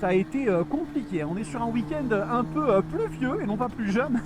Ça a été compliqué, on est sur un week-end un peu pluvieux et non pas plus jeune.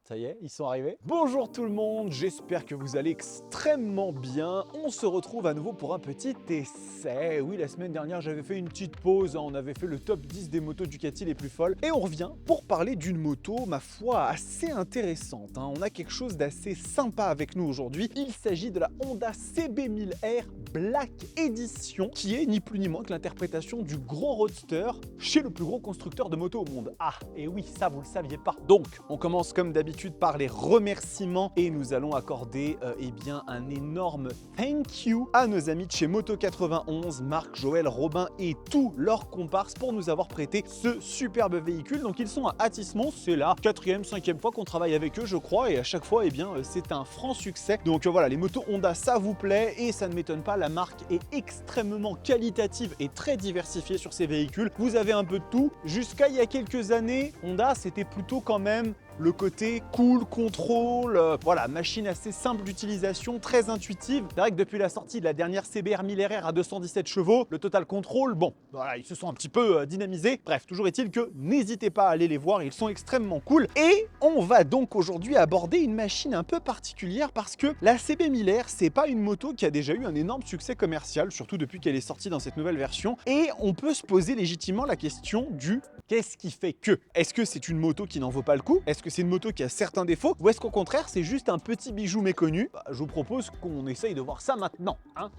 Ça y est, ils sont arrivés. Bonjour tout le monde, j'espère que vous allez extrêmement bien. On se retrouve à nouveau pour un petit essai. Oui, la semaine dernière, j'avais fait une petite pause. On avait fait le top 10 des motos Ducati les plus folles. Et on revient pour parler d'une moto, ma foi, assez intéressante. On a quelque chose d'assez sympa avec nous aujourd'hui. Il s'agit de la Honda CB1000R Black Edition, qui est ni plus ni moins que l'interprétation du gros roadster chez le plus gros constructeur de motos au monde. Ah, et oui, ça vous le saviez pas. Donc, on commence comme d'habitude par les remerciements et nous allons accorder eh bien un énorme thank you à nos amis de chez Moto91, Marc, Joël, Robin et tous leurs comparses pour nous avoir prêté ce superbe véhicule. Donc ils sont à Athis-Mons, c'est la 4e, 5e fois qu'on travaille avec eux je crois, et à chaque fois eh bien c'est un franc succès. Donc voilà, les motos Honda ça vous plaît et ça ne m'étonne pas, la marque est extrêmement qualitative et très diversifiée sur ses véhicules. Vous avez un peu de tout. Jusqu'à il y a quelques années, Honda c'était plutôt quand même le côté cool, contrôle, voilà, machine assez simple d'utilisation, très intuitive. C'est vrai que depuis la sortie de la dernière CBR 1000RR à 217 chevaux, le Total Control, bon, voilà, ils se sont un petit peu dynamisés. Bref, toujours est-il que n'hésitez pas à aller les voir, ils sont extrêmement cool. Et on va donc aujourd'hui aborder une machine un peu particulière parce que la CB 1000R, c'est pas une moto qui a déjà eu un énorme succès commercial, surtout depuis qu'elle est sortie dans cette nouvelle version. Et on peut se poser légitimement la question du qu'est-ce qui fait que? Est-ce que c'est une moto qui n'en vaut pas le coup? Est-ce que c'est une moto qui a certains défauts? Ou est-ce qu'au contraire, c'est juste un petit bijou méconnu? Je vous propose qu'on essaye de voir ça maintenant.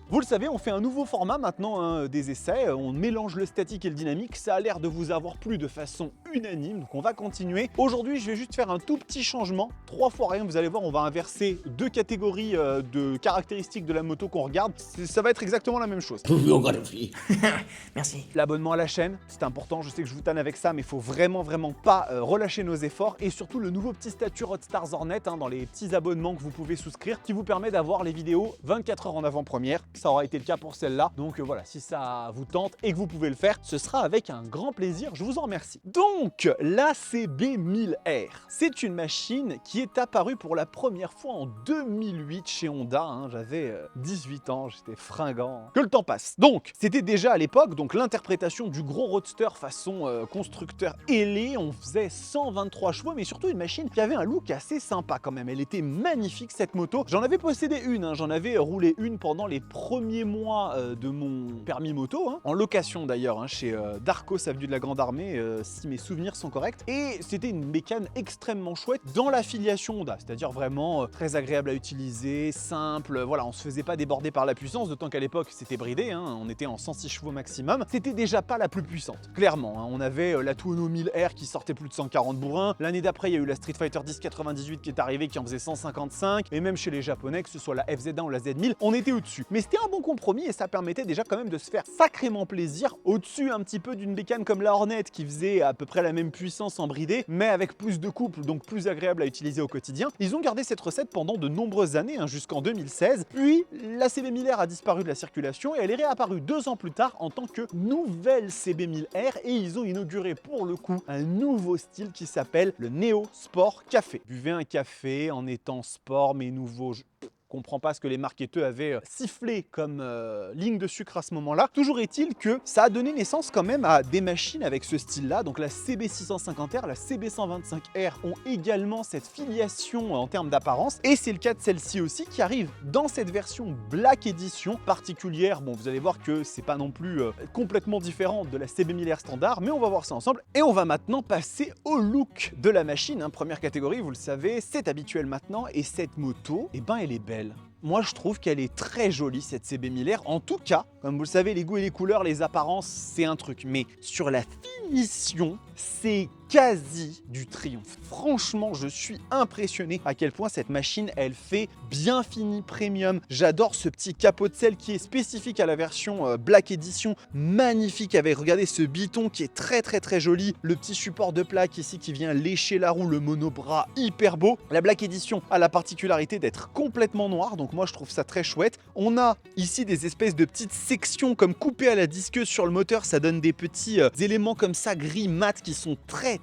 Vous le savez, on fait un nouveau format maintenant des essais. On mélange le statique et le dynamique. Ça a l'air de vous avoir plu de façon unanime, donc on va continuer. Aujourd'hui, je vais juste faire un tout petit changement. 3 fois rien, vous allez voir, on va inverser 2 catégories de caractéristiques de la moto qu'on regarde. Ça va être exactement la même chose. Merci. L'abonnement à la chaîne, c'est important, je sais que je vous tanne avec ça, mais il faut vraiment pas relâcher nos efforts. Et surtout le nouveau petit statut Roadstars Hornet dans les petits abonnements que vous pouvez souscrire, qui vous permet d'avoir les vidéos 24 heures en avant-première. Ça aura été le cas pour celle-là. Donc voilà, si ça vous tente et que vous pouvez le faire, ce sera avec un grand plaisir, je vous en remercie. Donc, la CB1000R, c'est une machine qui est apparue pour la première fois en 2008 chez Honda. J'avais 18 ans, j'étais fringant. Que le temps passe. Donc, c'était déjà à l'époque donc l'interprétation du gros roadster façon constructeur ailé. On faisait 123 chevaux, mais surtout une machine qui avait un look assez sympa quand même. Elle était magnifique cette moto. J'en avais possédé une, j'en avais roulé une pendant les premiers mois de mon permis moto, en location d'ailleurs, chez Darcos, avenue de la Grande Armée, si mes souvenirs sont corrects. Et c'était une bécane extrêmement chouette dans l'affiliation Honda, c'est-à-dire vraiment très agréable à utiliser, simple. Voilà, on se faisait pas déborder par la puissance, d'autant qu'à l'époque c'était bridé, on était en 106 chevaux maximum. C'était déjà pas la plus puissante, clairement. On avait la Tuono 1000R qui sortait plus de 140 bourrins. L'année d'après, il y a eu la Street Fighter 1098 qui est arrivée, qui en faisait 155. Et même chez les Japonais, que ce soit la FZ1 ou la Z1000, on était au-dessus. Mais c'était un bon compromis et ça permettait déjà quand même de se faire sacrément plaisir au-dessus un petit peu d'une bécane comme la Hornet qui faisait à peu près la même puissance en bridé, mais avec plus de couple, donc plus agréable à utiliser au quotidien. Ils ont gardé cette recette pendant de nombreuses années, jusqu'en 2016. Puis la CB1000R a disparu de la circulation et elle est réapparue 2 ans plus tard en tant que nouvelle CB1000R et ils ont inauguré pour le coup un nouveau style qui s'appelle le Neo Sport Café. Buvez un café en étant sport mais nouveau. Comprends pas ce que les marketeurs avaient sifflé comme ligne de sucre à ce moment-là. Toujours est-il que ça a donné naissance quand même à des machines avec ce style-là. Donc la CB650R, la CB125R ont également cette filiation en termes d'apparence. Et c'est le cas de celle-ci aussi qui arrive dans cette version Black Edition particulière. Bon, vous allez voir que c'est pas non plus complètement différent de la CB1000R standard, mais on va voir ça ensemble. Et on va maintenant passer au look de la machine. Première catégorie, vous le savez, c'est habituel maintenant. Et cette moto, eh ben, elle est belle. Moi, je trouve qu'elle est très jolie, cette CB1000R. En tout cas, comme vous le savez, les goûts et les couleurs, les apparences, c'est un truc. Mais sur la finition, c'est quasi du triomphe. Franchement, je suis impressionné à quel point cette machine, elle fait bien fini premium. J'adore ce petit capot de selle qui est spécifique à la version Black Edition. Magnifique, avec, regardez, ce biton qui est très joli. Le petit support de plaque ici qui vient lécher la roue, le monobras hyper beau. La Black Edition a la particularité d'être complètement noire, donc moi je trouve ça très chouette. On a ici des espèces de petites sections comme coupées à la disqueuse sur le moteur, ça donne des petits éléments comme ça gris mat qui sont très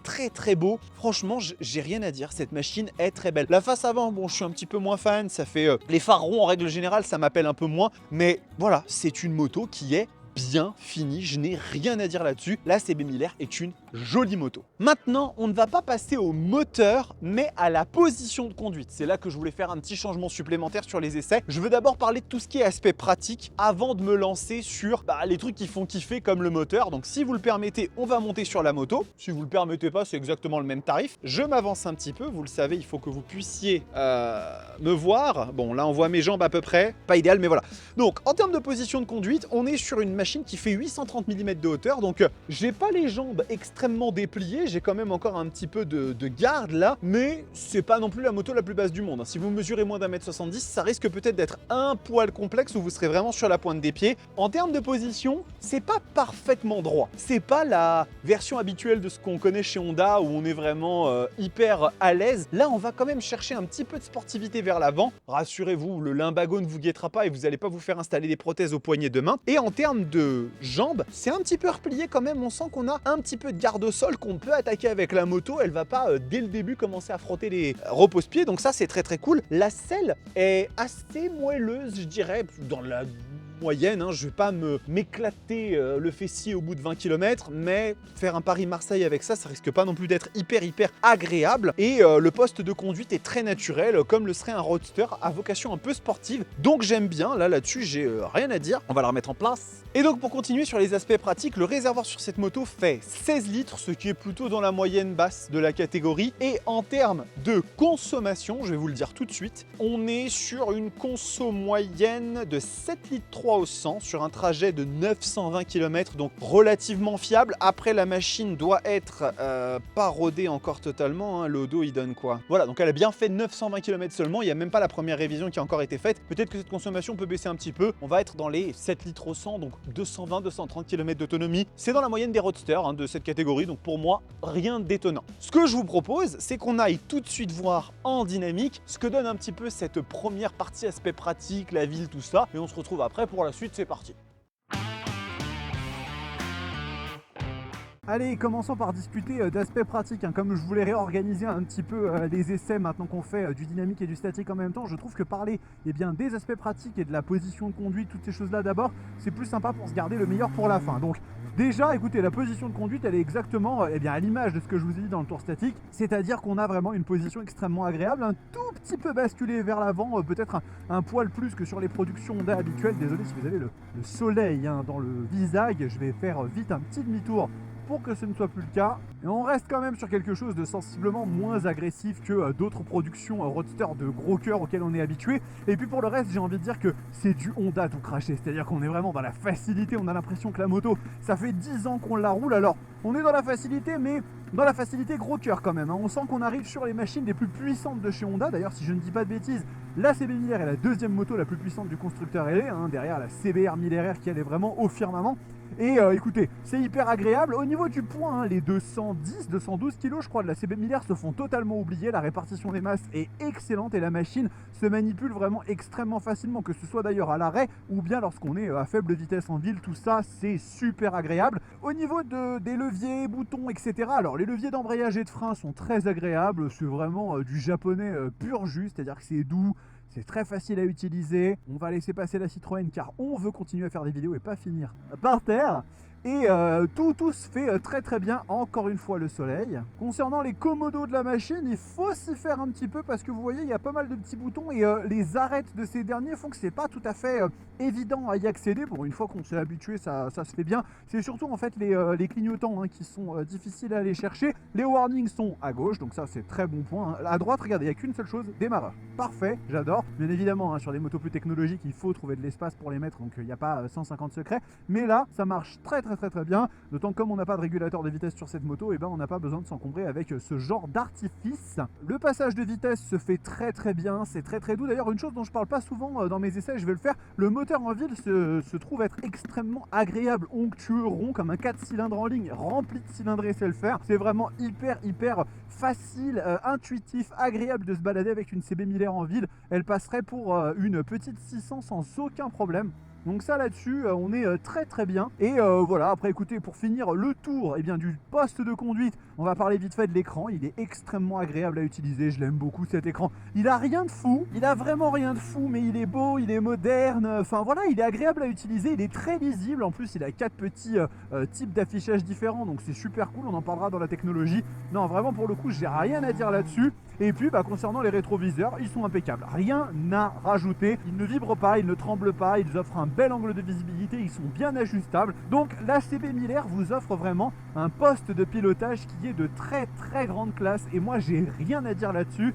beaux. Franchement, j'ai rien à dire, cette machine est très belle. La face avant, bon, je suis un petit peu moins fan, ça fait les phares ronds en règle générale, ça m'appelle un peu moins, mais voilà, c'est une moto qui est bien fini, je n'ai rien à dire là-dessus. La CB 1000R est une jolie moto. Maintenant, on ne va pas passer au moteur, mais à la position de conduite. C'est là que je voulais faire un petit changement supplémentaire sur les essais. Je veux d'abord parler de tout ce qui est aspect pratique avant de me lancer sur les trucs qui font kiffer comme le moteur. Donc si vous le permettez, on va monter sur la moto. Si vous le permettez pas, c'est exactement le même tarif. Je m'avance un petit peu, vous le savez, il faut que vous puissiez me voir. Bon, là on voit mes jambes à peu près, pas idéal, mais voilà. Donc en termes de position de conduite, on est sur une machine qui fait 830 mm de hauteur, donc j'ai pas les jambes extrêmement dépliées, j'ai quand même encore un petit peu de garde là, mais c'est pas non plus la moto la plus basse du monde. Si vous mesurez moins d'1m70, ça risque peut-être d'être un poil complexe où vous serez vraiment sur la pointe des pieds. En termes de position, c'est pas parfaitement droit. C'est pas la version habituelle de ce qu'on connaît chez Honda où on est vraiment hyper à l'aise. Là, on va quand même chercher un petit peu de sportivité vers l'avant. Rassurez-vous, le lumbago ne vous guettera pas et vous n'allez pas vous faire installer des prothèses aux poignets de main. Et en termes de jambes, c'est un petit peu replié quand même. On sent qu'on a un petit peu de garde au sol qu'on peut attaquer avec la moto. Elle va pas dès le début commencer à frotter les repose-pieds. Donc ça, c'est très très cool. La selle est assez moelleuse, je dirais, dans la moyenne, hein. Je vais pas m'éclater le fessier au bout de 20 km, mais faire un Paris-Marseille avec ça, ça risque pas non plus d'être hyper agréable. Et le poste de conduite est très naturel, comme le serait un roadster à vocation un peu sportive. Donc j'aime bien, là-dessus, j'ai rien à dire. On va la remettre en place. Et donc pour continuer sur les aspects pratiques, le réservoir sur cette moto fait 16 litres, ce qui est plutôt dans la moyenne basse de la catégorie. Et en termes de consommation, je vais vous le dire tout de suite, on est sur une conso moyenne de 7 litres 3 au 100 sur un trajet de 920 km, donc relativement fiable. Après, la machine doit être pas rodée encore totalement, hein. Le dos il donne quoi? Voilà, donc elle a bien fait 920 km seulement, il n'y a même pas la première révision qui a encore été faite. Peut-être que cette consommation peut baisser un petit peu, on va être dans les 7 litres au 100, donc 220-230 km d'autonomie. C'est dans la moyenne des roadsters hein, de cette catégorie, donc pour moi, rien d'étonnant. Ce que je vous propose, c'est qu'on aille tout de suite voir en dynamique ce que donne un petit peu cette première partie aspect pratique, la ville, tout ça, et on se retrouve après pour la suite. C'est parti. Allez, commençons par discuter d'aspects pratiques. Hein. Comme je voulais réorganiser un petit peu les essais maintenant qu'on fait du dynamique et du statique en même temps, je trouve que parler des aspects pratiques et de la position de conduite, toutes ces choses-là d'abord, c'est plus sympa pour se garder le meilleur pour la fin. Donc déjà, écoutez, la position de conduite, elle est exactement à l'image de ce que je vous ai dit dans le tour statique, c'est-à-dire qu'on a vraiment une position extrêmement agréable, un tout petit peu basculé vers l'avant, peut-être un poil plus que sur les productions Honda habituelles. Désolé si vous avez le soleil hein, dans le visage, je vais faire vite un petit demi-tour pour que ce ne soit plus le cas. Et on reste quand même sur quelque chose de sensiblement moins agressif que d'autres productions roadster de gros cœur auxquelles on est habitué. Et puis pour le reste, j'ai envie de dire que c'est du Honda tout craché, c'est-à-dire qu'on est vraiment dans la facilité. On a l'impression que la moto, ça fait 10 ans qu'on la roule. Alors on est dans la facilité, mais dans la facilité gros cœur quand même hein. On sent qu'on arrive sur les machines les plus puissantes de chez Honda. D'ailleurs, si je ne dis pas de bêtises, la CB 1000R est la deuxième moto la plus puissante du constructeur LA hein, derrière la CBR 1000RR qui elle est vraiment au firmament. Et écoutez, c'est hyper agréable. Au niveau du poids, hein, les 210-212 kg je crois de la CB 1000R se font totalement oublier. La répartition des masses est excellente et la machine se manipule vraiment extrêmement facilement, que ce soit d'ailleurs à l'arrêt ou bien lorsqu'on est à faible vitesse en ville. Tout ça, c'est super agréable. Au niveau des leviers, boutons, etc. Alors les leviers d'embrayage et de frein sont très agréables. C'est vraiment du japonais pur jus, c'est-à-dire que c'est doux. C'est très facile à utiliser. On va laisser passer la Citroën car on veut continuer à faire des vidéos et pas finir par terre. Et tout se fait très bien, encore une fois le soleil. Concernant les commodos de la machine, il faut s'y faire un petit peu parce que vous voyez, il y a pas mal de petits boutons et les arêtes de ces derniers font que c'est pas tout à fait évident à y accéder. Pour une fois qu'on s'est habitué, ça se fait bien. C'est surtout en fait les clignotants hein, qui sont difficiles à aller chercher. Les warnings sont à gauche, donc ça c'est très bon point. Hein. À droite, regardez, il n'y a qu'une seule chose, démarreur. Parfait, j'adore. Bien évidemment, hein, sur les motos plus technologiques, il faut trouver de l'espace pour les mettre, donc il n'y a pas 150 secrets. Mais là, ça marche très bien, d'autant que comme on n'a pas de régulateur de vitesse sur cette moto, et ben on n'a pas besoin de s'encombrer avec ce genre d'artifice. Le passage de vitesse se fait très bien, c'est très doux. D'ailleurs, une chose dont je parle pas souvent dans mes essais, je vais le faire, le moteur en ville se trouve être extrêmement agréable, onctueux, rond, comme un 4 cylindres en ligne, rempli de cylindrées, c'est le faire. C'est vraiment hyper facile, intuitif, agréable de se balader avec une CB 1000R en ville. Elle passerait pour une petite 600 sans aucun problème. Donc ça là-dessus, on est très bien. Et voilà, après écoutez, pour finir le tour du poste de conduite, on va parler vite fait de l'écran. Il est extrêmement agréable à utiliser, je l'aime beaucoup cet écran. Il a rien de fou, il a vraiment rien de fou, mais il est beau, il est moderne, enfin voilà, il est agréable à utiliser, il est très lisible. En plus, il a 4 petits types d'affichage différents, donc c'est super cool, on en parlera dans la technologie. Non, vraiment pour le coup, j'ai rien à dire là-dessus. Et puis concernant les rétroviseurs, ils sont impeccables, rien à rajouter, ils ne vibrent pas, ils ne tremblent pas, ils offrent un bel angle de visibilité, ils sont bien ajustables. Donc la CB1000R vous offre vraiment un poste de pilotage qui est de très grande classe, et moi j'ai rien à dire là-dessus.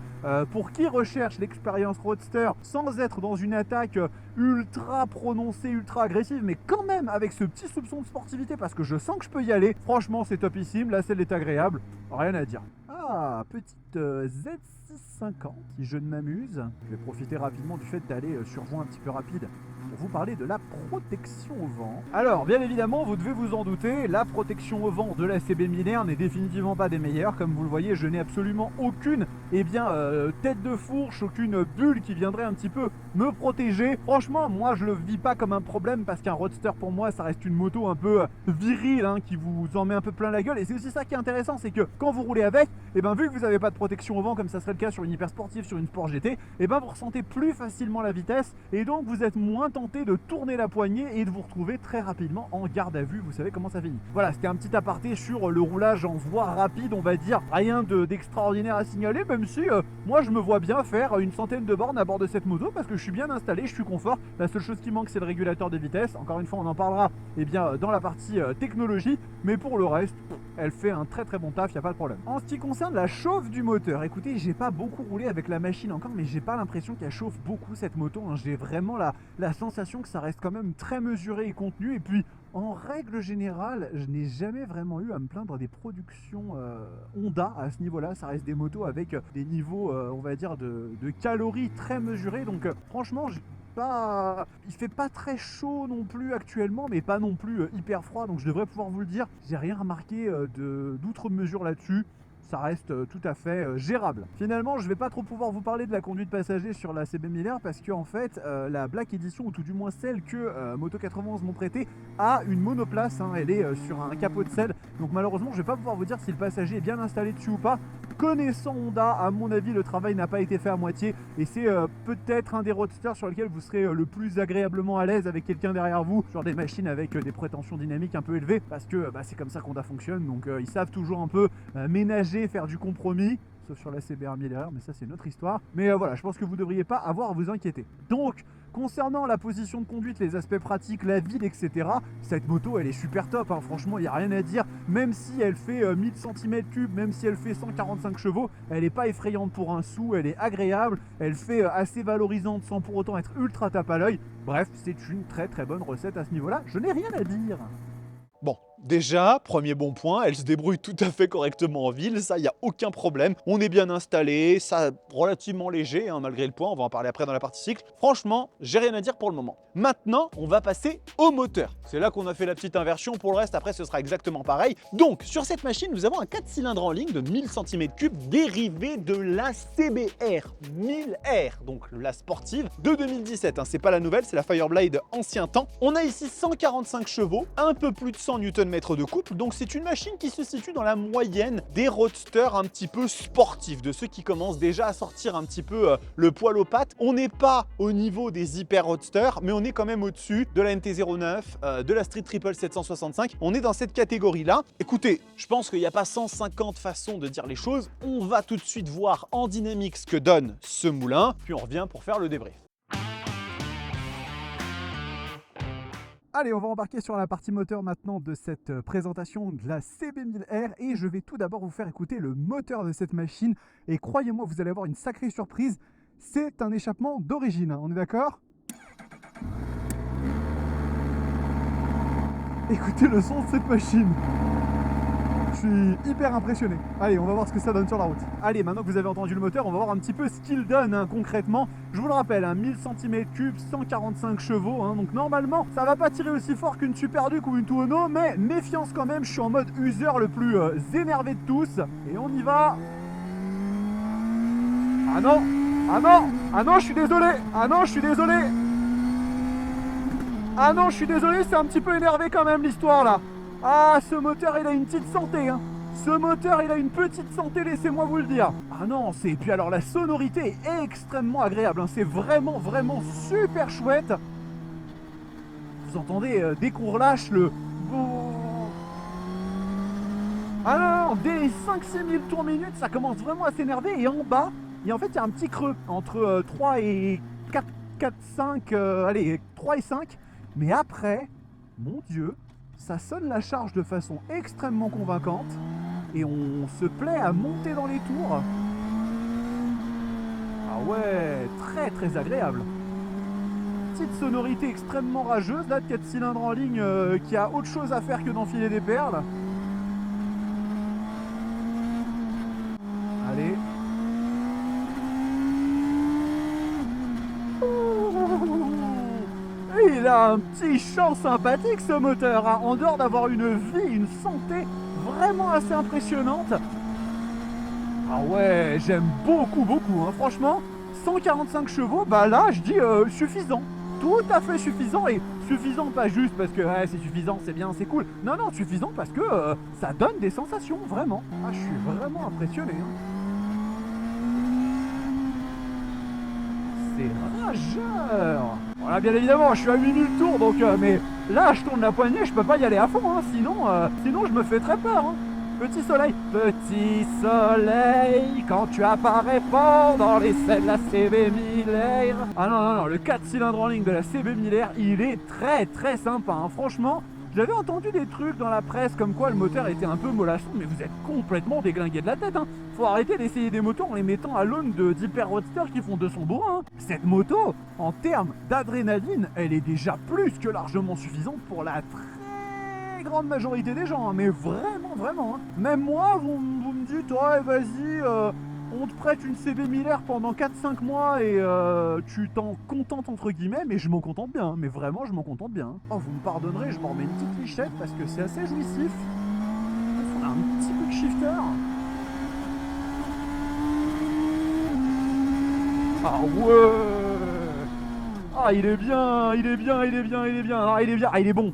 Pour qui recherche l'expérience roadster sans être dans une attaque ultra prononcée, ultra agressive, mais quand même avec ce petit soupçon de sportivité, parce que je sens que je peux y aller, franchement c'est topissime, la selle est agréable, rien à dire. Ah, petite Z650, si je ne m'amuse. Je vais profiter rapidement du fait d'aller sur voie un petit peu rapide pour vous parler de la protection au vent. Alors, bien évidemment, vous devez vous en douter, la protection au vent de la CB1000R n'est définitivement pas des meilleures. Comme vous le voyez, je n'ai absolument aucune tête de fourche, aucune bulle qui viendrait un petit peu me protéger. Franchement, moi, je le vis pas comme un problème, parce qu'un roadster, pour moi, ça reste une moto un peu virile, qui vous en met un peu plein la gueule. Et c'est aussi ça qui est intéressant, c'est que quand vous roulez avec, vu que vous n'avez pas de protection au vent, comme ça serait le cas sur une hyper sportive, sur une sport GT, vous ressentez plus facilement la vitesse, et donc vous êtes moins tenté de tourner la poignée et de vous retrouver très rapidement en garde à vue. Vous savez comment ça finit. Voilà, c'était un petit aparté sur le roulage en voie rapide, on va dire. Rien d'extraordinaire à signaler, même si moi je me vois bien faire une centaine de bornes à bord de cette moto, parce que je suis bien installé, je suis confort. La seule chose qui manque, c'est le régulateur de vitesse. Encore une fois, on en parlera dans la partie technologie, mais pour le reste, elle fait un très bon taf, il n'y a pas de problème. En ce qui concerne la chauffe du moteur, écoutez, j'ai pas beaucoup roulé avec la machine encore, mais j'ai pas l'impression qu'elle chauffe beaucoup cette moto. J'ai vraiment la sensation que ça reste quand même très mesuré et contenu. Et puis en règle générale, je n'ai jamais vraiment eu à me plaindre des productions Honda à ce niveau-là. Ça reste des motos avec des niveaux, on va dire, de calories très mesurés. Donc franchement, il fait pas très chaud non plus actuellement, mais pas non plus hyper froid. Donc je devrais pouvoir vous le dire, j'ai rien remarqué d'outre mesure là-dessus. Ça reste tout à fait gérable. Finalement, je vais pas trop pouvoir vous parler de la conduite passager sur la CB1000R, parce que en fait, la Black Edition, ou tout du moins celle que Moto91 m'ont prêtée, a une monoplace. Elle est sur un capot de selle. Donc malheureusement, je vais pas pouvoir vous dire si le passager est bien installé dessus ou pas. Connaissant Honda, à mon avis, le travail n'a pas été fait à moitié, et c'est peut-être un des roadsters sur lequel vous serez le plus agréablement à l'aise avec quelqu'un derrière vous, sur des machines avec des prétentions dynamiques un peu élevées, parce que c'est comme ça qu'Honda fonctionne. Donc ils savent toujours un peu ménager, faire du compromis, sauf sur la CBR1000R, mais ça c'est une autre histoire. Mais voilà, je pense que vous ne devriez pas avoir à vous inquiéter. Donc, concernant la position de conduite, les aspects pratiques, la ville, etc., cette moto elle est super top, franchement il n'y a rien à dire. Même si elle fait 1000 cm3, même si elle fait 145 chevaux, elle n'est pas effrayante pour un sou, elle est agréable, elle fait assez valorisante sans pour autant être ultra tape à l'œil. Bref, c'est une très bonne recette à ce niveau-là, je n'ai rien à dire. Bon, déjà, premier bon point, elle se débrouille tout à fait correctement en ville, ça, il n'y a aucun problème. On est bien installé, ça relativement léger, malgré le poids, on va en parler après dans la partie cycle. Franchement, j'ai rien à dire pour le moment. Maintenant, on va passer au moteur. C'est là qu'on a fait la petite inversion, pour le reste, après, ce sera exactement pareil. Donc, sur cette machine, nous avons un 4 cylindres en ligne de 1000 cm3 dérivé de la CBR 1000R, donc la sportive de 2017. C'est pas la nouvelle, c'est la Fireblade ancien temps. On a ici 145 chevaux, un peu plus de 100 Nm de couple, donc c'est une machine qui se situe dans la moyenne des roadsters un petit peu sportifs, de ceux qui commencent déjà à sortir un petit peu le poil aux pattes. On n'est pas au niveau des hyper roadsters, mais on est quand même au-dessus de la MT-09, de la Street Triple 765. On est dans cette catégorie-là. Écoutez, je pense qu'il n'y a pas 150 façons de dire les choses. On va tout de suite voir en dynamique ce que donne ce moulin, puis on revient pour faire le débrief. Allez, on va embarquer sur la partie moteur maintenant de cette présentation de la CB1000R, et je vais tout d'abord vous faire écouter le moteur de cette machine, et croyez-moi, vous allez avoir une sacrée surprise. C'est un échappement d'origine, on est d'accord? Écoutez le son de cette machine. Je suis hyper impressionné. Allez, on va voir ce que ça donne sur la route. Allez, maintenant que vous avez entendu le moteur, on va voir un petit peu ce qu'il donne concrètement. Je vous le rappelle, 1000 cm3, 145 chevaux. Donc normalement, ça va pas tirer aussi fort qu'une Super Duke ou une Tuono, mais méfiance quand même, je suis en mode user le plus énervé de tous. Et on y va. Ah non, ah non, ah non, je suis désolé. Ah non, je suis désolé. Ah non, je suis désolé, c'est un petit peu énervé quand même l'histoire là. Ah, ce moteur il a une petite santé, hein. Ce moteur il a une petite santé, laissez-moi vous le dire. Ah non, c'est... Puis alors la sonorité est extrêmement agréable, hein. C'est vraiment, vraiment super chouette. Vous entendez, dès qu'on relâche le... Ah non, non, dès les 5-6 000 tours minute, ça commence vraiment à s'énerver. Et en bas, en fait, il y a un petit creux entre 3 et 4, 5, allez, 3 et 5. Mais après, mon Dieu, ça sonne la charge de façon extrêmement convaincante. Et on se plaît à monter dans les tours. Ah ouais, très très agréable. Petite sonorité extrêmement rageuse, là, de 4 cylindres en ligne qui a autre chose à faire que d'enfiler des perles. Allez. Il a un petit chant sympathique ce moteur, hein. En dehors d'avoir une vie, une santé vraiment assez impressionnante. Ah ouais, j'aime beaucoup, beaucoup, hein. Franchement, 145 chevaux, bah là je dis suffisant. Tout à fait suffisant, et suffisant pas juste parce que ouais, c'est suffisant, c'est bien, c'est cool. Non, non, suffisant parce que ça donne des sensations, vraiment. Ah, je suis vraiment impressionné, hein. C'est rageur. Voilà, bien évidemment, je suis à 8000 tours, donc mais là, je tourne la poignée, je peux pas y aller à fond, hein, sinon je me fais très peur, hein. Petit soleil, quand tu apparais pendant l'essai de la CB 1000R. Ah non, non, non, le 4 cylindres en ligne de la CB 1000R, il est très très sympa, hein. Franchement, j'avais entendu des trucs dans la presse comme quoi le moteur était un peu mollasson, mais vous êtes complètement déglingué de la tête, hein. Faut arrêter d'essayer des motos en les mettant à l'aune d'hyper roadsters qui font 200 bourrins, hein. Cette moto, en termes d'adrénaline, elle est déjà plus que largement suffisante pour la très grande majorité des gens, hein. Mais vraiment, vraiment, hein. Même moi, vous me dites, ouais, vas-y, on te prête une CB 1000R pendant 4-5 mois et tu t'en contentes entre guillemets, mais je m'en contente bien, hein. Mais vraiment je m'en contente bien, hein. Oh, vous me pardonnerez, je m'en remets une petite lichette parce que c'est assez jouissif. On a un petit coup de shifter. Ah ouais. Ah, il est bien, il est bien, il est bien, il est bien. Ah, il est bien, ah, il est bon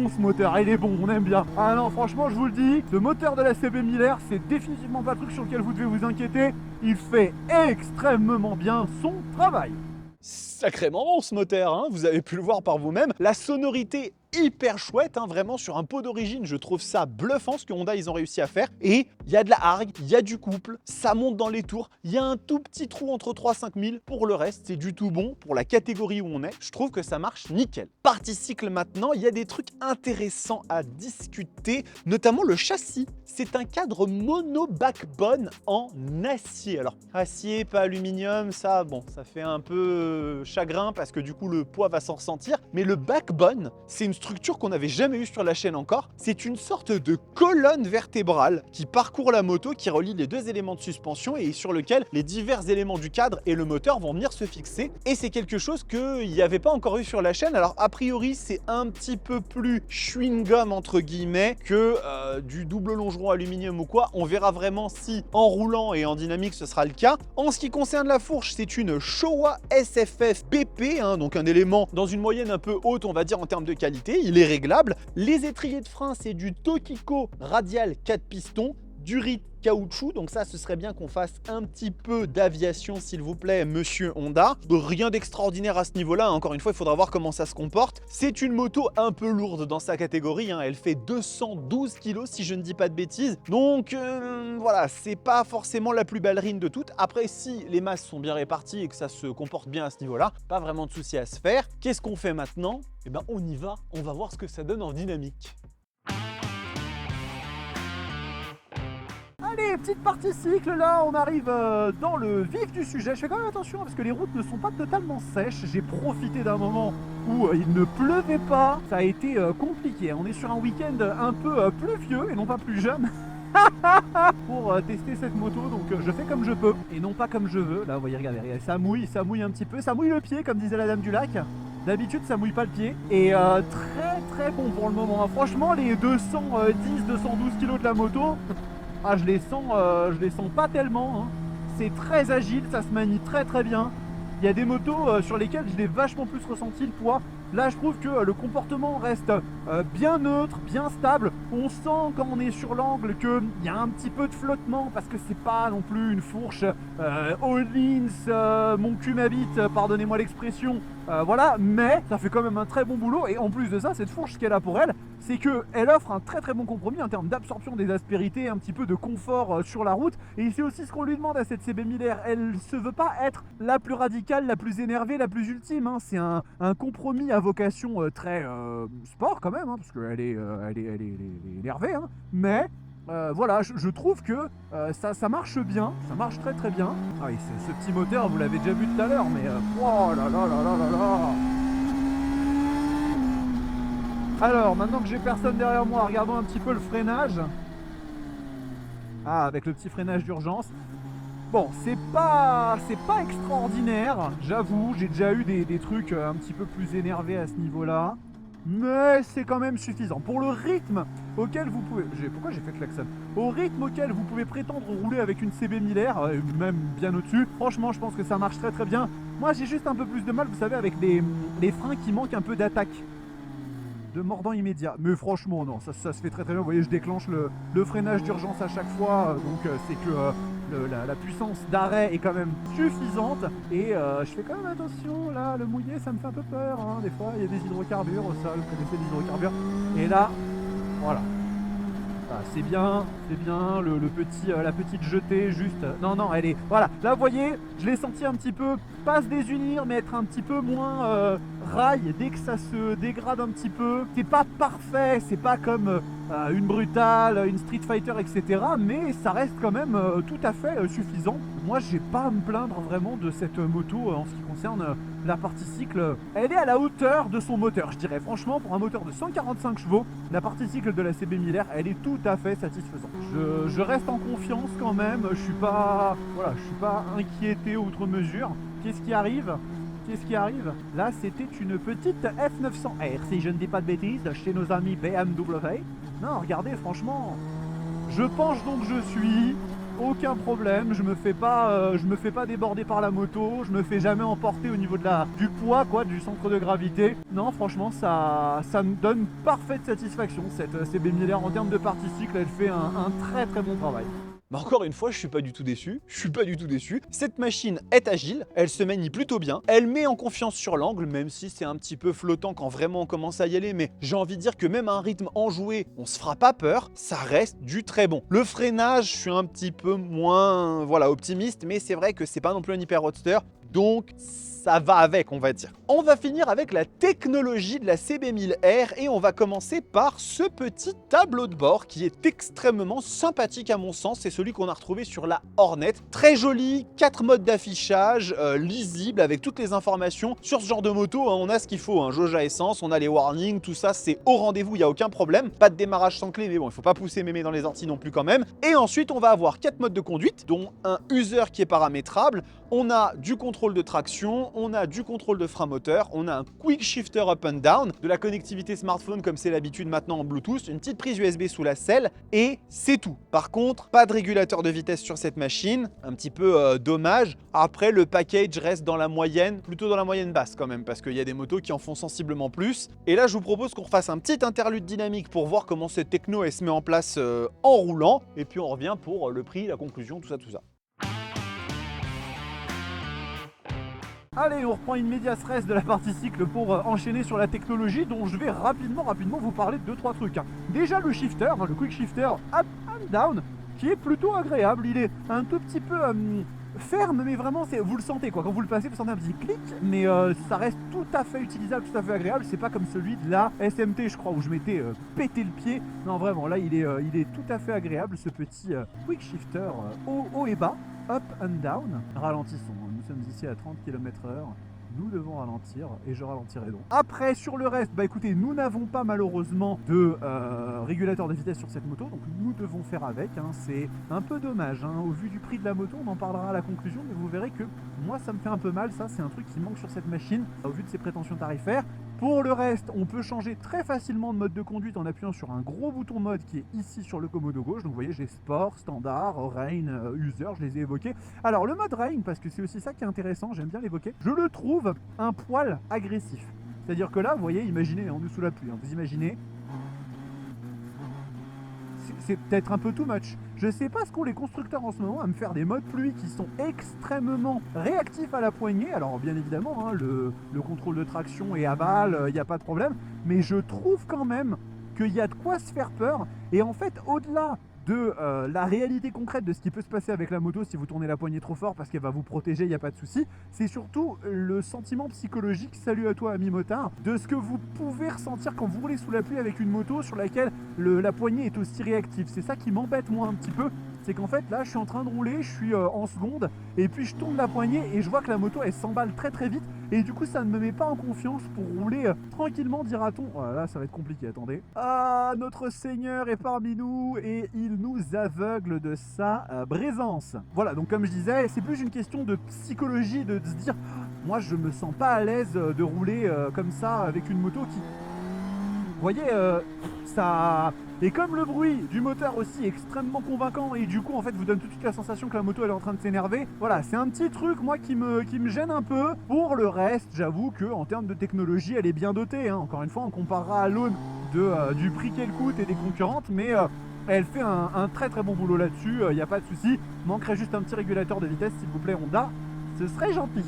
ce moteur, ah, il est bon, on aime bien. Ah non, franchement, je vous le dis, ce moteur de la CB 1000R, c'est définitivement pas le truc sur lequel vous devez vous inquiéter. Il fait extrêmement bien son travail. Sacrément bon ce moteur, hein, vous avez pu le voir par vous-même. La sonorité hyper chouette, hein, vraiment sur un pot d'origine, je trouve ça bluffant ce que Honda ils ont réussi à faire. Et il y a de la hargue, il y a du couple, ça monte dans les tours, il y a un tout petit trou entre 3 et 5 000. Pour le reste, c'est du tout bon pour la catégorie où on est. Je trouve que ça marche nickel. Partie cycle maintenant, il y a des trucs intéressants à discuter, notamment le châssis. C'est un cadre mono backbone en acier. Alors acier, pas aluminium, ça bon, ça fait un peu chagrin parce que du coup le poids va s'en ressentir. Mais le backbone, c'est une structure qu'on n'avait jamais eue sur la chaîne encore. C'est une sorte de colonne vertébrale qui parcourt la moto, qui relie les deux éléments de suspension et sur lequel les divers éléments du cadre et le moteur vont venir se fixer. Et c'est quelque chose qu'il n'y avait pas encore eu sur la chaîne. Alors a priori, c'est un petit peu plus chewing-gum entre guillemets que du double longeron aluminium ou quoi. On verra vraiment si en roulant et en dynamique ce sera le cas. En ce qui concerne la fourche, c'est une Showa SFF BP, hein, donc un élément dans une moyenne un peu haute, on va dire en termes de qualité. Il est réglable. Les étriers de frein, c'est du Tokiko radial 4 pistons, du RIT caoutchouc, donc ça ce serait bien qu'on fasse un petit peu d'aviation s'il vous plaît monsieur Honda. Rien d'extraordinaire à ce niveau là, encore une fois il faudra voir comment ça se comporte. C'est une moto un peu lourde dans sa catégorie, hein. Elle fait 212 kg si je ne dis pas de bêtises, donc voilà, c'est pas forcément la plus ballerine de toutes. Après si les masses sont bien réparties et que ça se comporte bien à ce niveau là, pas vraiment de souci à se faire. Qu'est-ce qu'on fait maintenant? Eh ben on y va, on va voir ce que ça donne en dynamique. Allez, petite partie cycle, là on arrive dans le vif du sujet. Je fais quand même attention parce que les routes ne sont pas totalement sèches. J'ai profité d'un moment où il ne pleuvait pas. Ça a été compliqué. On est sur un week-end un peu pluvieux et non pas plus jeune. Pour tester cette moto, donc je fais comme je peux et non pas comme je veux. Là vous voyez, regardez, ça mouille un petit peu, ça mouille le pied comme disait la dame du lac. D'habitude ça mouille pas le pied et très très bon pour le moment, hein. Franchement les 210-212 kg de la moto, ah, je les sens pas tellement, hein. C'est très agile, ça se manie très très bien. Il y a des motos sur lesquelles je l'ai vachement plus ressenti le poids. Là, je trouve que le comportement reste bien neutre, bien stable. On sent quand on est sur l'angle qu'il y a un petit peu de flottement parce que c'est pas non plus une fourche all-ins, mon cul m'habite, pardonnez-moi l'expression. Voilà, mais ça fait quand même un très bon boulot. Et en plus de ça, cette fourche, ce qu'elle a pour elle, c'est qu'elle offre un très très bon compromis en termes d'absorption des aspérités, un petit peu de confort sur la route. Et c'est aussi ce qu'on lui demande à cette CB 1000R. Elle se veut pas être la plus radicale, la plus énervée, la plus ultime, hein. C'est un compromis à vocation très sport quand même, hein, parce qu'elle est énervée, hein. Mais voilà, je trouve que ça marche bien, ça marche très très bien. Ah oui, ce petit moteur, vous l'avez déjà vu tout à l'heure, mais oh là là là là là là. Alors, maintenant que j'ai personne derrière moi, regardons un petit peu le freinage. Ah, avec le petit freinage d'urgence. Bon, c'est pas extraordinaire, j'avoue, j'ai déjà eu des trucs un petit peu plus énervés à ce niveau-là. Mais c'est quand même suffisant. Pour le rythme auquel vous pouvez... Pourquoi j'ai fait klaxon ? Au rythme auquel vous pouvez prétendre rouler avec une CB 1000R, même bien au-dessus, franchement, je pense que ça marche très très bien. Moi, j'ai juste un peu plus de mal, vous savez, avec les freins qui manquent un peu d'attaque. De mordant immédiat. Mais franchement, non, ça se fait très très bien. Vous voyez, je déclenche le freinage d'urgence à chaque fois. Donc, c'est que la puissance d'arrêt est quand même suffisante. Et je fais quand même attention. Là, le mouillé, ça me fait un peu peur, hein. Des fois, il y a des hydrocarbures au sol. Vous connaissez les hydrocarbures. Et là, voilà. Ah, c'est bien, la petite jetée juste. Non, elle est. Voilà, là vous voyez, je l'ai senti un petit peu pas se désunir, mais être un petit peu moins rail dès que ça se dégrade un petit peu. C'est pas parfait, c'est pas comme une brutale, une Street Fighter, etc. Mais ça reste quand même tout à fait suffisant. Moi, j'ai pas à me plaindre vraiment de cette moto en ce qui concerne la partie cycle. Elle est à la hauteur de son moteur, je dirais. Franchement, pour un moteur de 145 chevaux, la partie cycle de la CB 1000R, elle est tout à fait satisfaisante. Je reste en confiance quand même. Je suis pas inquiété outre mesure. Qu'est-ce qui arrive ? Là, c'était une petite F900R, si je ne dis pas de bêtises, chez nos amis BMW. Non, regardez, franchement, je penche donc je suis, aucun problème, je me fais pas déborder par la moto, je me fais jamais emporter au niveau du poids, quoi, du centre de gravité. Non, franchement, ça me donne parfaite satisfaction, cette CB 1000R en termes de partie cycle, elle fait un très très bon travail. Mais encore une fois, je suis pas du tout déçu. Cette machine est agile, elle se manie plutôt bien, elle met en confiance sur l'angle, même si c'est un petit peu flottant quand vraiment on commence à y aller, mais j'ai envie de dire que même à un rythme enjoué, on se fera pas peur, ça reste du très bon. Le freinage, je suis un petit peu moins optimiste, mais c'est vrai que c'est pas non plus un hyper roadster, donc ça va avec, on va dire. On va finir avec la technologie de la CB 1000R et on va commencer par ce petit tableau de bord qui est extrêmement sympathique à mon sens. C'est celui qu'on a retrouvé sur la Hornet. Très joli, 4 modes d'affichage, lisible avec toutes les informations. Sur ce genre de moto, hein, on a ce qu'il faut, hein, jauge à essence, on a les warnings, tout ça, c'est au rendez-vous, il n'y a aucun problème. Pas de démarrage sans clé, mais bon, il ne faut pas pousser mémé dans les orties non plus quand même. Et ensuite, on va avoir 4 modes de conduite, dont un user qui est paramétrable. On a du contrôle de traction, on a du contrôle de frein moteur, on a un quick shifter up and down, de la connectivité smartphone comme c'est l'habitude maintenant en Bluetooth, une petite prise USB sous la selle et c'est tout. Par contre, pas de régulateur de vitesse sur cette machine, un petit peu dommage. Après, le package reste dans la moyenne, plutôt dans la moyenne basse quand même, parce qu'il y a des motos qui en font sensiblement plus. Et là, je vous propose qu'on refasse un petit interlude dynamique pour voir comment cette techno elle se met en place en roulant. Et puis on revient pour le prix, la conclusion, tout ça, tout ça. Allez, on reprend une médias res de la partie cycle pour enchaîner sur la technologie dont je vais rapidement vous parler de 2-3 trucs. Déjà le shifter, le quick shifter up and down, qui est plutôt agréable. Il est un tout petit peu ferme, mais vraiment vous le sentez quoi. Quand vous le passez, vous sentez un petit clic, mais ça reste tout à fait utilisable, tout à fait agréable. C'est pas comme celui de la SMT, je crois, où je m'étais pété le pied. Non, vraiment, là il est tout à fait agréable, ce petit quick shifter haut et bas. Up and down, ralentissons, nous sommes ici à 30 km/h, nous devons ralentir et je ralentirai donc. Après sur le reste, écoutez, nous n'avons pas malheureusement de régulateur de vitesse sur cette moto, donc nous devons faire avec, hein. C'est un peu dommage, hein. Au vu du prix de la moto, on en parlera à la conclusion, mais vous verrez que moi ça me fait un peu mal, ça c'est un truc qui manque sur cette machine, au vu de ses prétentions tarifaires. Pour le reste, on peut changer très facilement de mode de conduite en appuyant sur un gros bouton mode qui est ici sur le commodo gauche. Donc vous voyez, j'ai Sport, Standard, Rain, User, je les ai évoqués. Alors le mode Rain, parce que c'est aussi ça qui est intéressant, j'aime bien l'évoquer, je le trouve un poil agressif. C'est-à-dire que là, vous voyez, imaginez, on est sous la pluie, hein, vous imaginez, c'est peut-être un peu too much. Je sais pas ce qu'ont les constructeurs en ce moment à me faire des modes pluie qui sont extrêmement réactifs à la poignée. Alors bien évidemment, hein, le contrôle de traction est à balle, il n'y a pas de problème. Mais je trouve quand même qu'il y a de quoi se faire peur. Et en fait, au-delà de la réalité concrète de ce qui peut se passer avec la moto si vous tournez la poignée trop fort parce qu'elle va vous protéger, il n'y a pas de souci. C'est surtout le sentiment psychologique, salut à toi ami motard, de ce que vous pouvez ressentir quand vous roulez sous la pluie avec une moto sur laquelle la poignée est aussi réactive. C'est ça qui m'embête moi un petit peu, c'est qu'en fait là je suis en train de rouler, je suis en seconde et puis je tourne la poignée et je vois que la moto elle s'emballe très très vite et du coup ça ne me met pas en confiance pour rouler tranquillement, dira-t-on. Oh là ça va être compliqué, attendez. Ah, notre Seigneur est parmi nous et il nous aveugle de sa présence. Voilà, donc comme je disais, c'est plus une question de psychologie, de se dire moi je me sens pas à l'aise de rouler comme ça avec une moto qui... Vous voyez, ça... Et comme le bruit du moteur aussi est extrêmement convaincant et du coup en fait vous donne tout de suite la sensation que la moto elle est en train de s'énerver, voilà, c'est un petit truc moi qui me gêne un peu. Pour le reste, j'avoue que en termes de technologie elle est bien dotée, hein. Encore une fois on comparera à l'aune du prix qu'elle coûte et des concurrentes, mais elle fait un très très bon boulot là-dessus, il n'y a pas de souci. Manquerait juste un petit régulateur de vitesse s'il vous plaît Honda, ce serait gentil.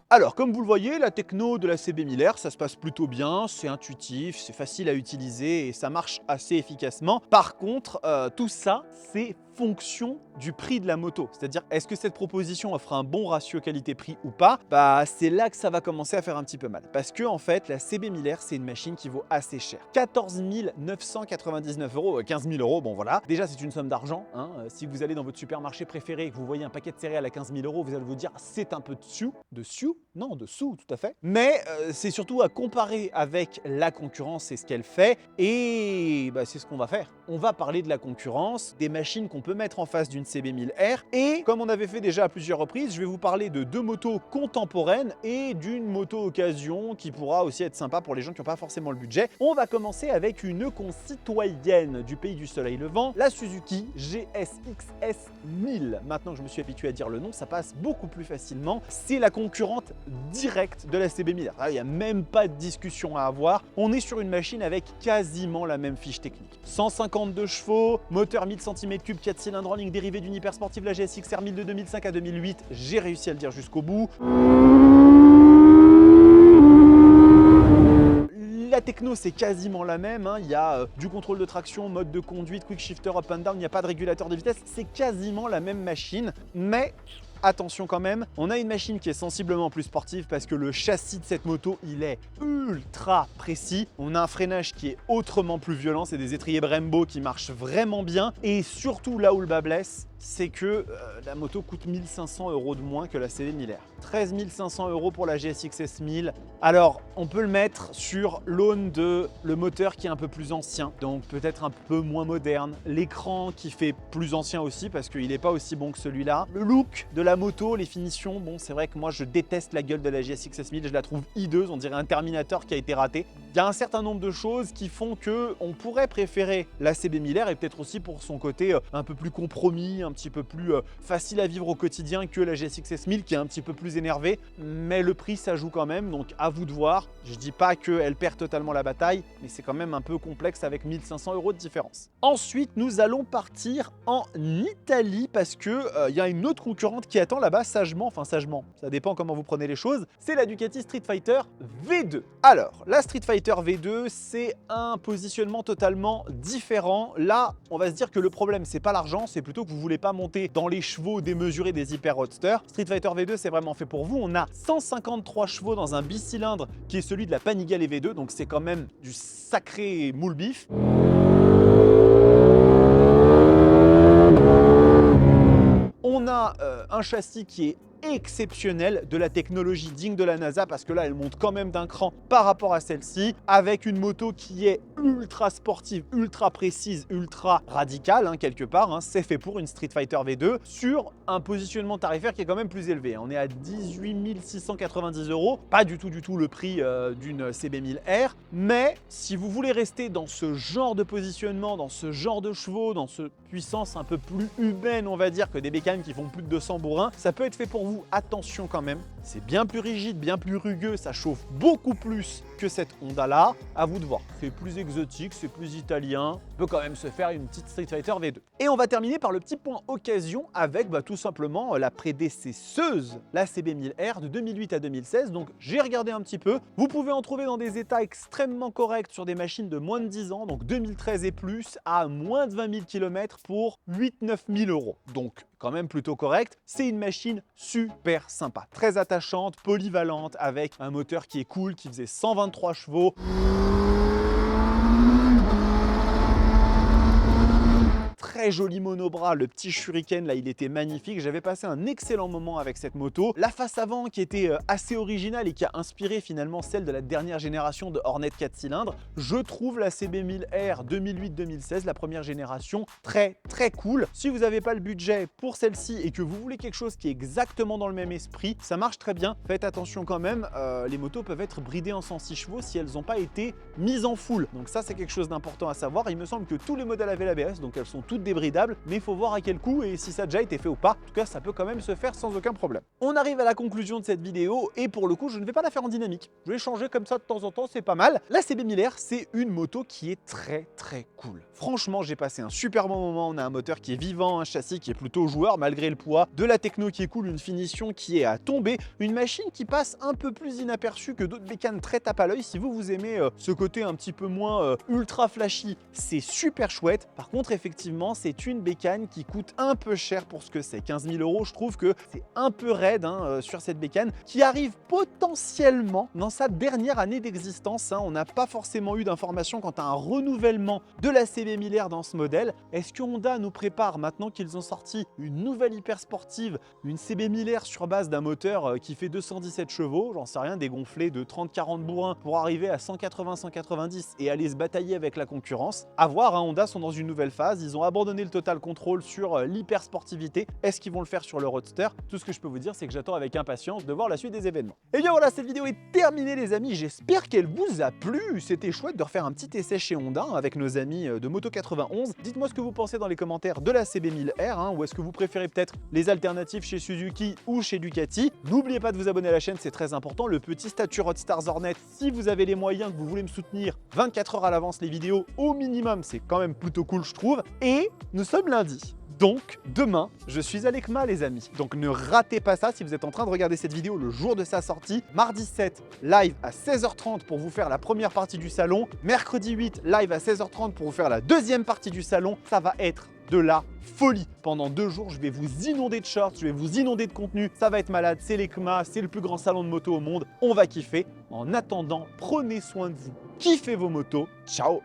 Alors, comme vous le voyez, la techno de la CB1000R, ça se passe plutôt bien, c'est intuitif, c'est facile à utiliser et ça marche assez efficacement. Par contre, tout ça, c'est fonction du prix de la moto. C'est-à-dire, est-ce que cette proposition offre un bon ratio qualité-prix ou pas? Bah, c'est là que ça va commencer à faire un petit peu mal. Parce que, en fait, la CB1000R, c'est une machine qui vaut assez cher. 14 999 €, 15 000 €, bon voilà. Déjà, c'est une somme d'argent, hein. Si vous allez dans votre supermarché préféré et que vous voyez un paquet de céréales à 15 000 €, vous allez vous dire, c'est un peu de sous, tout à fait. Mais c'est surtout à comparer avec la concurrence et ce qu'elle fait. Et bah, c'est ce qu'on va faire. On va parler de la concurrence, des machines qu'on peut mettre en face d'une CB1000R. Et comme on avait fait déjà à plusieurs reprises, je vais vous parler de deux motos contemporaines et d'une moto occasion qui pourra aussi être sympa pour les gens qui n'ont pas forcément le budget. On va commencer avec une concitoyenne du pays du soleil levant, la Suzuki GSX-S 1000. Maintenant que je me suis habitué à dire le nom, ça passe beaucoup plus facilement. C'est la concurrente directe de la CB1000R. Il n'y a même pas de discussion à avoir. On est sur une machine avec quasiment la même fiche technique. 152 chevaux, moteur 1000 cm3, 4 cylindres en ligne dérivée d'une hyper sportive, la GSX-R 1000 de 2005 à 2008. J'ai réussi à le dire jusqu'au bout. La techno c'est quasiment la même, hein. Il y a du contrôle de traction, mode de conduite, quick shifter up and down, il n'y a pas de régulateur de vitesse, c'est quasiment la même machine, mais attention quand même, on a une machine qui est sensiblement plus sportive parce que le châssis de cette moto, il est ultra précis. On a un freinage qui est autrement plus violent, c'est des étriers Brembo qui marchent vraiment bien. Et surtout là où le bas blesse, c'est que la moto coûte 1 500 € de moins que la CB1000R. 13 500 € pour la GSX-S 1000. Alors, on peut le mettre sur l'aune de le moteur qui est un peu plus ancien, donc peut-être un peu moins moderne. L'écran qui fait plus ancien aussi parce qu'il n'est pas aussi bon que celui-là. Le look de la moto, les finitions, bon, c'est vrai que moi je déteste la gueule de la GSX-S 1000, je la trouve hideuse, on dirait un Terminator qui a été raté. Il y a un certain nombre de choses qui font que on pourrait préférer la CB1000R et peut-être aussi pour son côté un peu plus compromis, un petit peu plus facile à vivre au quotidien que la GSX-S 1000 qui est un petit peu plus énervée, mais le prix ça joue quand même, donc à vous de voir. Je dis pas qu'elle perd totalement la bataille, mais c'est quand même un peu complexe avec 1 500 € de différence. Ensuite, nous allons partir en Italie parce que y a une autre concurrente qui attend là-bas sagement, enfin sagement, ça dépend comment vous prenez les choses, c'est la Ducati Street Fighter V2. Alors, la Street Fighter V2, c'est un positionnement totalement différent. Là, on va se dire que le problème, c'est pas l'argent, c'est plutôt que vous voulez pas monter dans les chevaux démesurés des hyper roadsters. Street Fighter V2, c'est vraiment fait pour vous. On a 153 chevaux dans un bicylindre qui est celui de la Panigale V2, donc c'est quand même du sacré moule bif. On a un châssis qui est exceptionnel, de la technologie digne de la NASA parce que là elle monte quand même d'un cran par rapport à celle-ci, avec une moto qui est ultra sportive, ultra précise, ultra radicale hein, quelque part, hein. C'est fait pour une Street Fighter V2 sur un positionnement tarifaire qui est quand même plus élevé. On est à 18 690 €, pas du tout le prix d'une CB1000R, mais si vous voulez rester dans ce genre de positionnement, dans ce genre de chevaux, dans cette puissance un peu plus humaine on va dire que des bécanes qui font plus de 200 bourrins, ça peut être fait pour vous. J'avoue, attention quand même, c'est bien plus rigide, bien plus rugueux, ça chauffe beaucoup plus que cette Honda-là. À vous de voir, c'est plus exotique, c'est plus italien, on peut quand même se faire une petite Street Fighter V2. Et on va terminer par le petit point occasion avec tout simplement la prédécesseuse, la CB1000R de 2008 à 2016. Donc j'ai regardé un petit peu, vous pouvez en trouver dans des états extrêmement corrects sur des machines de moins de 10 ans, donc 2013 et plus, à moins de 20 000 km pour 8-9 000 €. Donc quand même plutôt correct. C'est une machine super sympa, très attachante, polyvalente, avec un moteur qui est cool, qui faisait 123 chevaux. Très joli monobras, le petit Shuriken là il était magnifique, j'avais passé un excellent moment avec cette moto. La face avant qui était assez originale et qui a inspiré finalement celle de la dernière génération de Hornet 4 cylindres. Je trouve la CB1000R 2008-2016, la première génération, très cool. Si vous n'avez pas le budget pour celle-ci et que vous voulez quelque chose qui est exactement dans le même esprit, ça marche très bien. Faites attention quand même, les motos peuvent être bridées en 106 chevaux si elles n'ont pas été mises en full. Donc ça c'est quelque chose d'important à savoir. Il me semble que tous les modèles avaient l'ABS, donc elles sont toutes débridables, mais il faut voir à quel coût et si ça a déjà été fait ou pas. En tout cas, ça peut quand même se faire sans aucun problème. On arrive à la conclusion de cette vidéo et pour le coup, je ne vais pas la faire en dynamique. Je vais changer comme ça de temps en temps, c'est pas mal. La CB1000R, c'est une moto qui est très cool. Franchement, j'ai passé un super bon moment. On a un moteur qui est vivant, un châssis qui est plutôt joueur malgré le poids, de la techno qui est cool, une finition qui est à tomber, une machine qui passe un peu plus inaperçue que d'autres bécanes très tape à l'œil. Si vous aimez ce côté un petit peu moins ultra flashy, c'est super chouette. Par contre, effectivement, c'est une bécane qui coûte un peu cher pour ce que c'est. 15 000 €, je trouve que c'est un peu raide sur cette bécane qui arrive potentiellement dans sa dernière année d'existence. On n'a pas forcément eu d'informations quant à un renouvellement de la CB1000R dans ce modèle. Est-ce que Honda nous prépare, maintenant qu'ils ont sorti une nouvelle hyper sportive, une CB1000R sur base d'un moteur qui fait 217 chevaux, j'en sais rien, dégonflé de 30-40 bourrins pour arriver à 180-190 et aller se batailler avec la concurrence? À voir, Honda sont dans une nouvelle phase, ils ont abandonné le total contrôle sur l'hyper sportivité. Est-ce qu'ils vont le faire sur le Roadster? Tout ce que je peux vous dire, c'est que j'attends avec impatience de voir la suite des événements. Et bien voilà, cette vidéo est terminée les amis, j'espère qu'elle vous a plu. C'était chouette de refaire un petit essai chez Honda avec nos amis de Moto 91. Dites-moi ce que vous pensez dans les commentaires de la CB1000R, ou est-ce que vous préférez peut-être les alternatives chez Suzuki ou chez Ducati. N'oubliez pas de vous abonner à la chaîne, c'est très important. Le petit statut Roadstars Hornet, si vous avez les moyens, que vous voulez me soutenir 24 heures à l'avance les vidéos au minimum, c'est quand même plutôt cool je trouve. Et nous sommes lundi. Donc, demain, je suis à l'ECMA, les amis. Donc, ne ratez pas ça si vous êtes en train de regarder cette vidéo le jour de sa sortie. Mardi 7, live à 16h30 pour vous faire la première partie du salon. Mercredi 8, live à 16h30 pour vous faire la deuxième partie du salon. Ça va être de la folie. Pendant 2 jours, je vais vous inonder de shorts, je vais vous inonder de contenu. Ça va être malade, c'est l'ECMA, c'est le plus grand salon de moto au monde. On va kiffer. En attendant, prenez soin de vous, kiffez vos motos. Ciao!